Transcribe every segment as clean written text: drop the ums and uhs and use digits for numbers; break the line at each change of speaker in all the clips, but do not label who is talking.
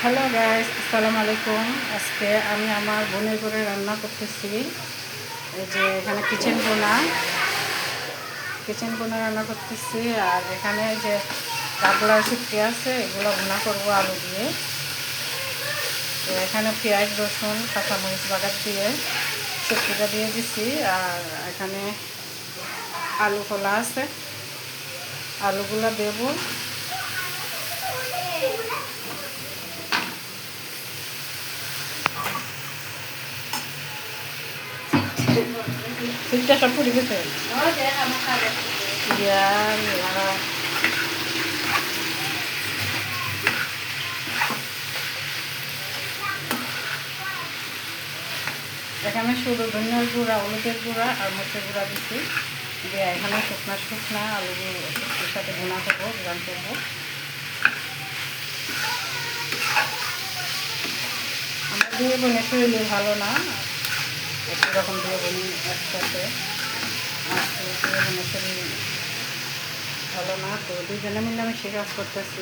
Hello guys, আসসালামু আলাইকুম। আজকে আমি আমার বোনের করে রান্না করতেছি। এই যে এখানে কিচেন বোনা রান্না করতেছি। আর এখানে যে কাবলার শুটকি আছে, এগুলো ভুনা করবো আলু দিয়ে। তো এখানে পেঁয়াজ, রসুন, কাঁচামরিচ বাগার দিয়ে শুটকিটা দিয়ে দিছি। আর এখানে আলু খোলা আছে, আলুগুলো দেবো। সিটটা সব পুড়ে গেছে। এখানে শুধু ধনিয়ার গুঁড়া, হলুদের গুঁড়া আর মরিচের গুঁড়া দিচ্ছি। দিয়ে এখানে শুকনা আলুগুলো শুটকির সাথে ভুনা করবো, গ্রান করবো। আমার দিয়ে বোনের শরীরে ভালো না, একই রকম দিয়ে বোন একসাথে। আর দিয়ে বোনের শরীর ভালো না, তো দুজনে মিলে আমি সে কাজ করতেছি।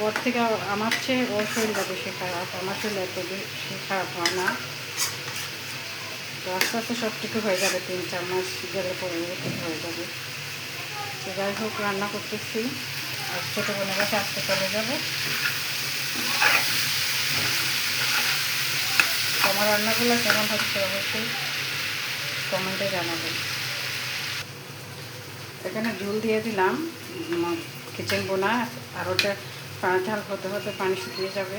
ওর থেকে আমার চেয়ে ওর শরীরটা বেশি খারাপ, আমার শরীর এত বেশি খারাপ হয় না। তো আস্তে আস্তে সব কিছু হয়ে যাবে, 3-4 মাস গেলে পরে ঠিক হয়ে যাবে। তো যাই হোক, রান্না করতেছি। আর ছোটো বোনের কাছে আজকে চলে যাবো। আমার রান্নাগুলো কেমন হচ্ছে অবশ্যই কমেন্টে জানাবেন। এখানে ঝোল দিয়ে দিলাম কিচেন বোনা। আর ওটা ঝাল হতে হতে পানি শুকিয়ে যাবে।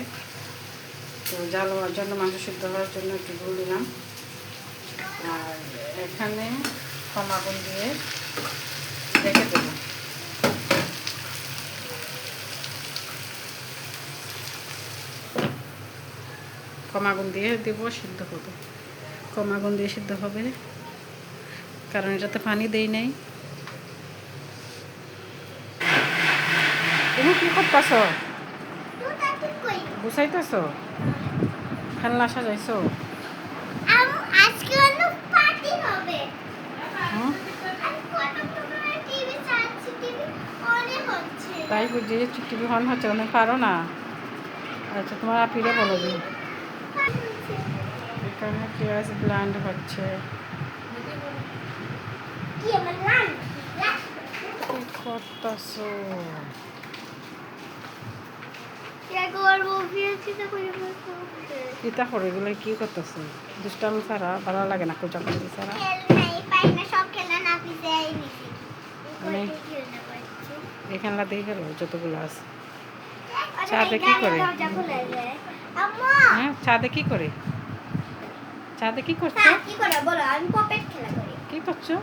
তো জাল হওয়ার জন্য, মাংস সিদ্ধ হওয়ার জন্য একটু ঝোল দিলাম। আর এখানে কম আগুন দিয়ে রেখে দেবো। কম আগুন দিয়ে দেবো, সিদ্ধ হবে। কম আগুন দিয়ে সিদ্ধ হবে, কারণ এটাতে পানি দেই নাই। তুমি কি করতেছ? গুছাইতেছ? খেলনা সাজাইছো? তাই বুঝি টিভি অন হচ্ছে, অনেক পারো না। আচ্ছা, তোমার আপিরে বলো যে এখানে পেঁয়াজ ব্লান্ড হচ্ছে। কি করতেছো? কিতা করে এগুলো? কি করতেছো? দুষ্টামি ছাড়া ভালো লাগে না, কোচাকুচি ছাড়া। এই খেলনা দিয়ে গেল যতগুলো আছে। ছাদে কি করে? হ্যাঁ, ছাদে কি করে? ছাদে কি করছো? কি করছো?